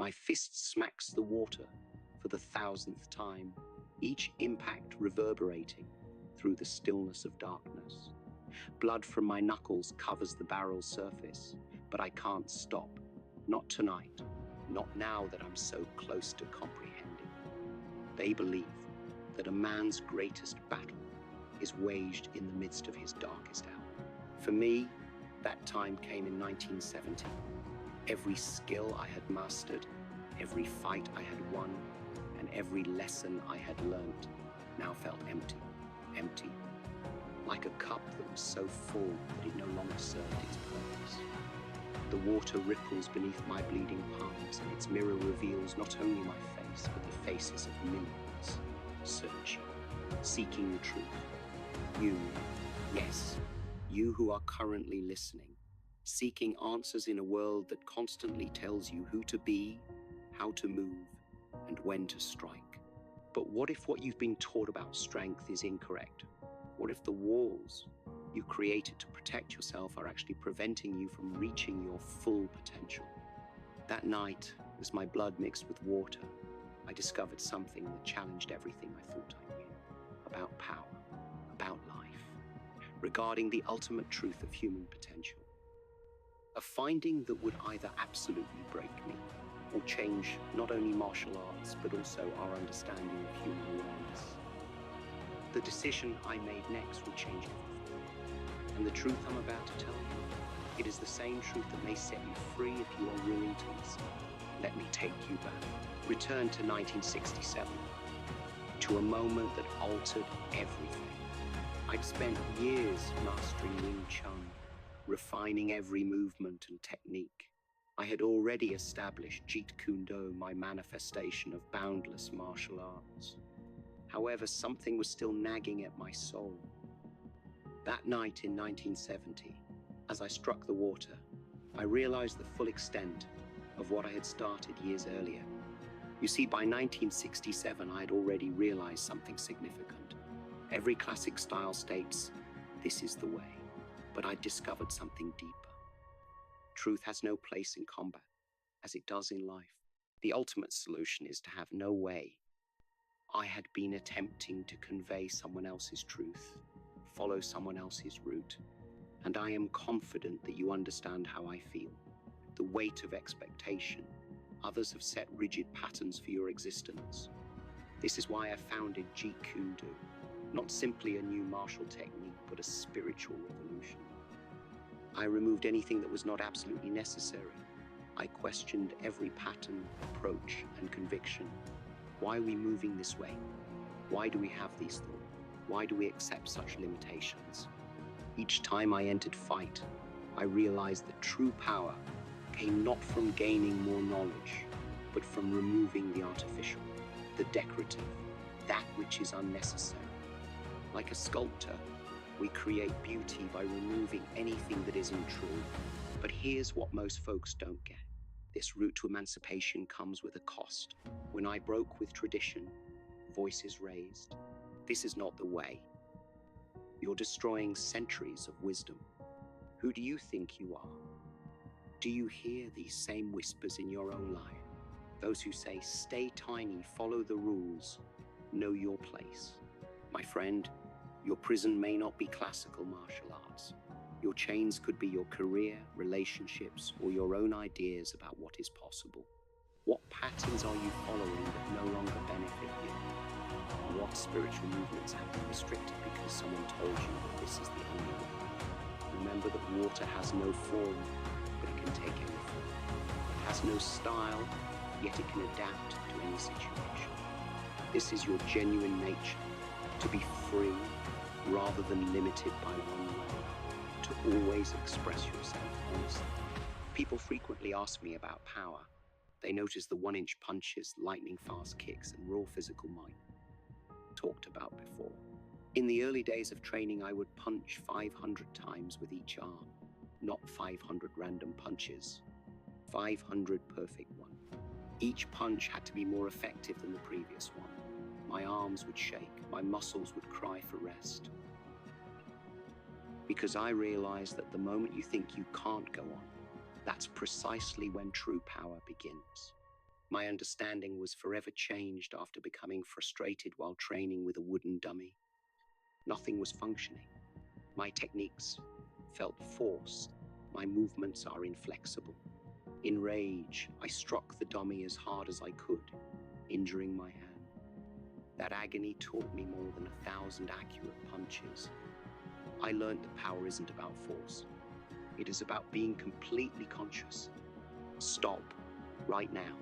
My fist smacks the water for the 1,000th time, each impact reverberating through the stillness of darkness. Blood from my knuckles covers the barrel's surface, but I can't stop. Not tonight, not now that I'm so close to comprehending. They believe that a man's greatest battle is waged in the midst of his darkest hour. For me, that time came in 1970. Every skill I had mastered, every fight I had won, and every lesson I had learned now felt empty, empty. Like a cup that was so full that it no longer served its purpose. The water ripples beneath my bleeding palms, and its mirror reveals not only my face, but the faces of millions, searching, seeking the truth. You, yes, you who are currently listening, seeking answers in a world that constantly tells you who to be, how to move, and when to strike. But what if what you've been taught about strength is incorrect? What if the walls you created to protect yourself are actually preventing you from reaching your full potential? That night, as my blood mixed with water, I discovered something that challenged everything I thought I knew about power, about life, regarding the ultimate truth of human potential. A finding that would either absolutely break me or change not only martial arts, but also our understanding of human awareness. The decision I made next would change everything. And the truth I'm about to tell you, it is the same truth that may set you free if you are willing to listen. Let me take you back. Return to 1967, to a moment that altered everything. I'd spent years mastering Wing Chun, refining every movement and technique. I had already established Jeet Kune Do, my manifestation of boundless martial arts. However, something was still nagging at my soul. That night in 1970, as I struck the water, I realized the full extent of what I had started years earlier. You see, by 1967, I had already realized something significant. Every classic style states, this is the way. But I discovered something deeper. Truth has no place in combat, as it does in life. The ultimate solution is to have no way. I had been attempting to convey someone else's truth, follow someone else's route, and I am confident that you understand how I feel. The weight of expectation. Others have set rigid patterns for your existence. This is why I founded Jeet Kune Do, not simply a new martial technique, but a spiritual revolution. I removed anything that was not absolutely necessary. I questioned every pattern, approach, and conviction. Why are we moving this way? Why do we have these thoughts? Why do we accept such limitations? Each time I entered fight, I realized that true power came not from gaining more knowledge, but from removing the artificial, the decorative, that which is unnecessary. Like a sculptor, we create beauty by removing anything that isn't true. But here's what most folks don't get. This route to emancipation comes with a cost. When I broke with tradition, voices raised. This is not the way. You're destroying centuries of wisdom. Who do you think you are? Do you hear these same whispers in your own life? Those who say, stay tiny, follow the rules, know your place. My friend, your prison may not be classical martial arts. Your chains could be your career, relationships, or your own ideas about what is possible. What patterns are you following that no longer benefit you? And what spiritual movements have been restricted because someone told you that this is the only way? Remember that water has no form, but it can take any form. It has no style, yet it can adapt to any situation. This is your genuine nature, to be free rather than limited by one way, to always express yourself honestly. People frequently ask me about power. They notice the 1-inch punches, lightning-fast kicks, and raw physical might talked about before. In the early days of training, I would punch 500 times with each arm, not 500 random punches, 500 perfect ones. Each punch had to be more effective than the previous one. My arms would shake, my muscles would cry for rest. Because I realized that the moment you think you can't go on, that's precisely when true power begins. My understanding was forever changed after becoming frustrated while training with a wooden dummy. Nothing was functioning. My techniques felt forced. My movements are inflexible. In rage, I struck the dummy as hard as I could, injuring my hand. That agony taught me more than 1,000 accurate punches. I learned that power isn't about force. It is about being completely conscious. Stop, right now,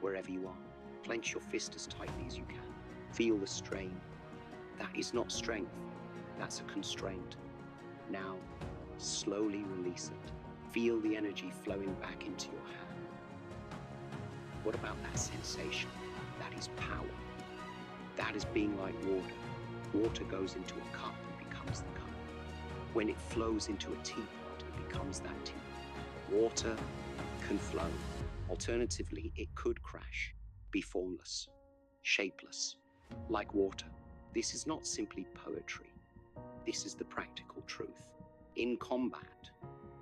wherever you are. Clench your fist as tightly as you can. Feel the strain. That is not strength, that's a constraint. Now, slowly release it. Feel the energy flowing back into your hand. What about that sensation? That is power. That is being like water. Water goes into a cup and becomes the cup. When it flows into a teapot, it becomes that teapot. Water can flow. Alternatively, it could crash, be formless, shapeless, like water. This is not simply poetry. This is the practical truth. In combat,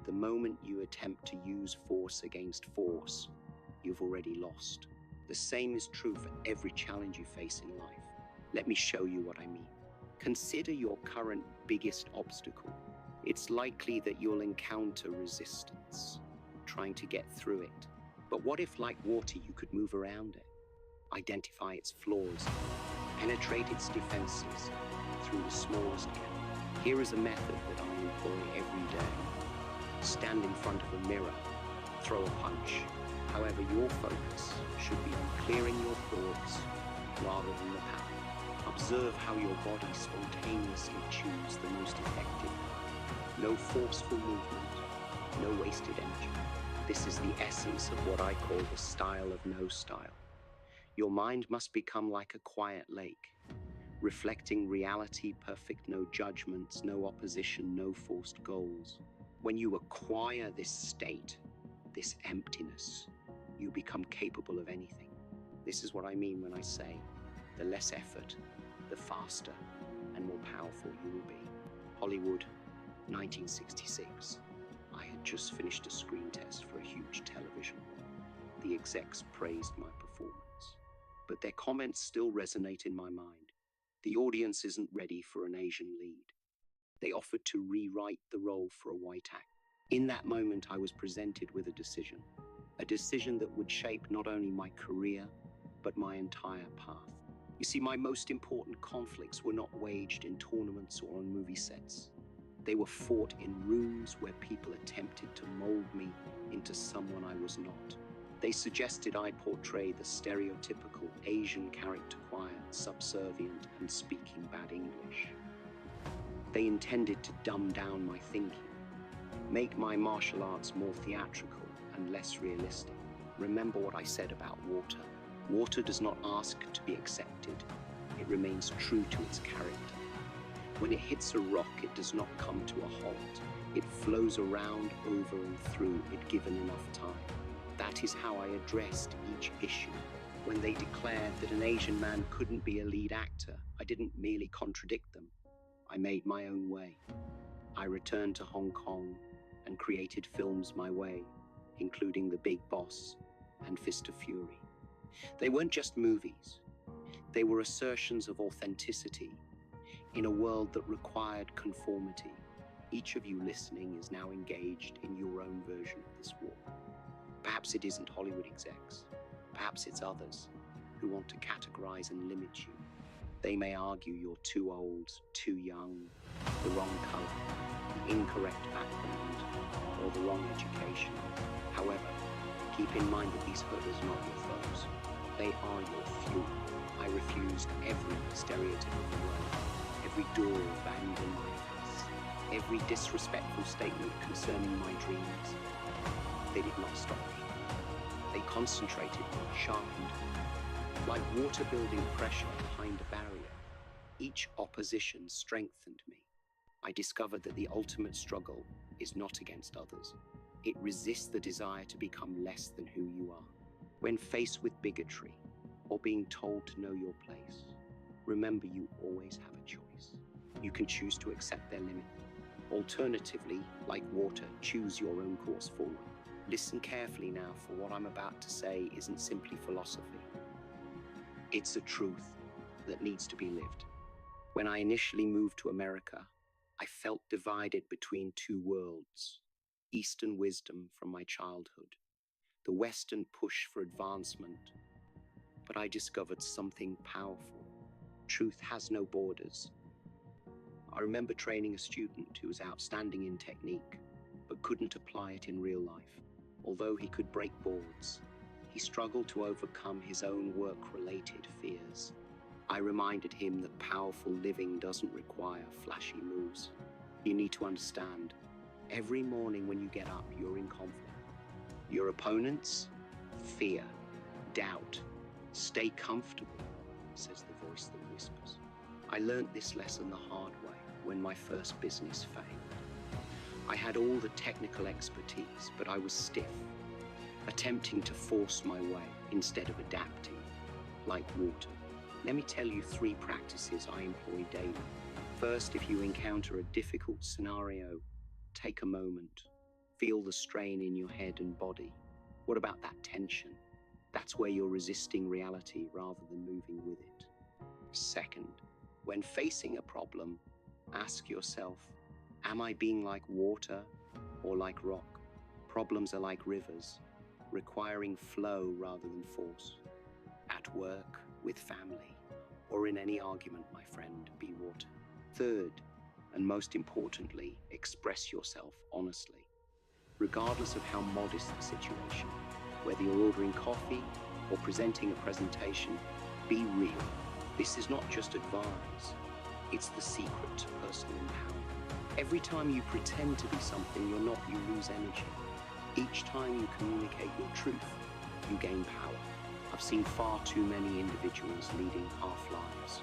the moment you attempt to use force against force, you've already lost. The same is true for every challenge you face in life. Let me show you what I mean. Consider your current biggest obstacle. It's likely that you'll encounter resistance, trying to get through it. But what if, like water, you could move around it, identify its flaws, penetrate its defenses through the smallest gap? Here is a method that I employ every day. Stand in front of a mirror, throw a punch. However, your focus should be on clearing your thoughts rather than the power. Observe how your body spontaneously chooses the most effective. No forceful movement, no wasted energy. This is the essence of what I call the style of no style. Your mind must become like a quiet lake, reflecting reality, perfect, no judgments, no opposition, no forced goals. When you acquire this state, this emptiness, you become capable of anything. This is what I mean when I say, the less effort, the faster and more powerful you will be. Hollywood, 1966. I had just finished a screen test for a huge television role. The execs praised my performance, but their comments still resonate in my mind. The audience isn't ready for an Asian lead. They offered to rewrite the role for a white actor. In that moment, I was presented with a decision that would shape not only my career, but my entire path. You see, my most important conflicts were not waged in tournaments or on movie sets. They were fought in rooms where people attempted to mold me into someone I was not. They suggested I portray the stereotypical Asian character, quiet, subservient, and speaking bad English. They intended to dumb down my thinking, make my martial arts more theatrical and less realistic. Remember what I said about water. Water does not ask to be accepted. It remains true to its character. When it hits a rock, it does not come to a halt. It flows around, over and through it given enough time. That is how I addressed each issue. When they declared that an Asian man couldn't be a lead actor, I didn't merely contradict them. I made my own way. I returned to Hong Kong and created films my way, including The Big Boss and Fist of Fury. They weren't just movies. They were assertions of authenticity in a world that required conformity. Each of you listening is now engaged in your own version of this war. Perhaps it isn't Hollywood execs. Perhaps it's others who want to categorize and limit you. They may argue you're too old, too young, the wrong color, the incorrect background, or the wrong education. However, keep in mind that these hurdles are not your foes. They are your fuel. I refused every stereotypical word, every door banged in my face, every disrespectful statement concerning my dreams. They did not stop me. They concentrated, sharpened, like water building pressure behind a barrier. Each opposition strengthened me. I discovered that the ultimate struggle is not against others. It resists the desire to become less than who you are. When faced with bigotry or being told to know your place, remember you always have a choice. You can choose to accept their limit. Alternatively, like water, choose your own course forward. Listen carefully now, for what I'm about to say isn't simply philosophy. It's a truth that needs to be lived. When I initially moved to America, I felt divided between two worlds: Eastern wisdom from my childhood, the Western push for advancement. But I discovered something powerful. Truth has no borders. I remember training a student who was outstanding in technique, but couldn't apply it in real life. Although he could break boards, he struggled to overcome his own work-related fears. I reminded him that powerful living doesn't require flashy moves. You need to understand, every morning when you get up, you're in conflict. Your opponents? Fear, doubt. Stay comfortable, says the voice that whispers. I learned this lesson the hard way when my first business failed. I had all the technical expertise, but I was stiff, attempting to force my way instead of adapting, like water. Let me tell you 3 practices I employ daily. First, if you encounter a difficult scenario, take a moment. Feel the strain in your head and body. What about that tension? That's where you're resisting reality rather than moving with it. Second, when facing a problem, ask yourself, am I being like water or like rock? Problems are like rivers, requiring flow rather than force. At work, with family, or in any argument, my friend, be water. Third, and most importantly, express yourself honestly. Regardless of how modest the situation, whether you're ordering coffee or presenting a presentation, be real. This is not just advice, it's the secret to personal empowerment. Every time you pretend to be something you're not, you lose energy. Each time you communicate your truth, you gain power. I've seen far too many individuals leading half lives,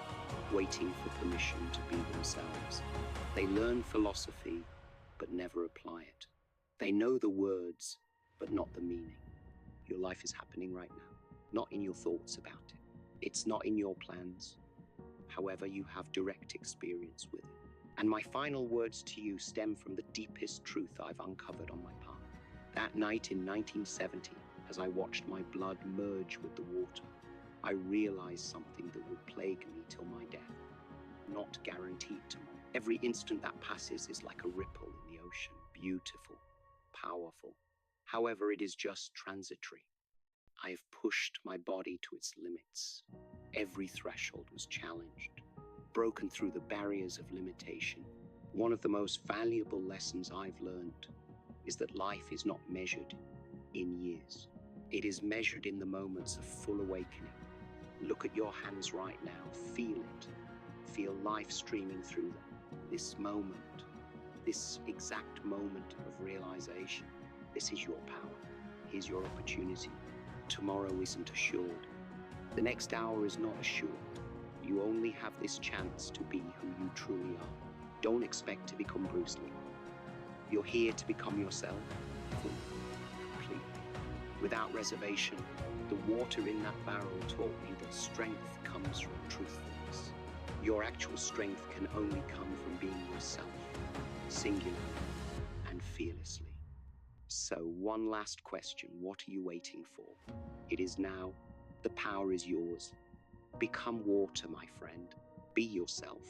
waiting for permission to be themselves. They learn philosophy, but never apply it. They know the words, but not the meaning. Your life is happening right now, not in your thoughts about it. It's not in your plans. However, you have direct experience with it. And my final words to you stem from the deepest truth I've uncovered on my path. That night in 1970, as I watched my blood merge with the water, I realized something that would plague me till my death. Not guaranteed tomorrow. Every instant that passes is like a ripple in the ocean, beautiful, powerful. However, it is just transitory. I have pushed my body to its limits. Every threshold was challenged, broken through the barriers of limitation. One of the most valuable lessons I've learned is that life is not measured in years. It is measured in the moments of full awakening. Look at your hands right now, feel it. Feel life streaming through them. This moment, this exact moment of realization, this is your power. Here's your opportunity. Tomorrow isn't assured. The next hour is not assured. You only have this chance to be who you truly are. Don't expect to become Bruce Lee. You're here to become yourself, fully, completely, without reservation. The water in that barrel taught me that strength comes from truthfulness. Your actual strength can only come from being yourself, singular and fearlessly. So one last question, what are you waiting for? It is now. The power is yours. Become water, my friend. Be yourself.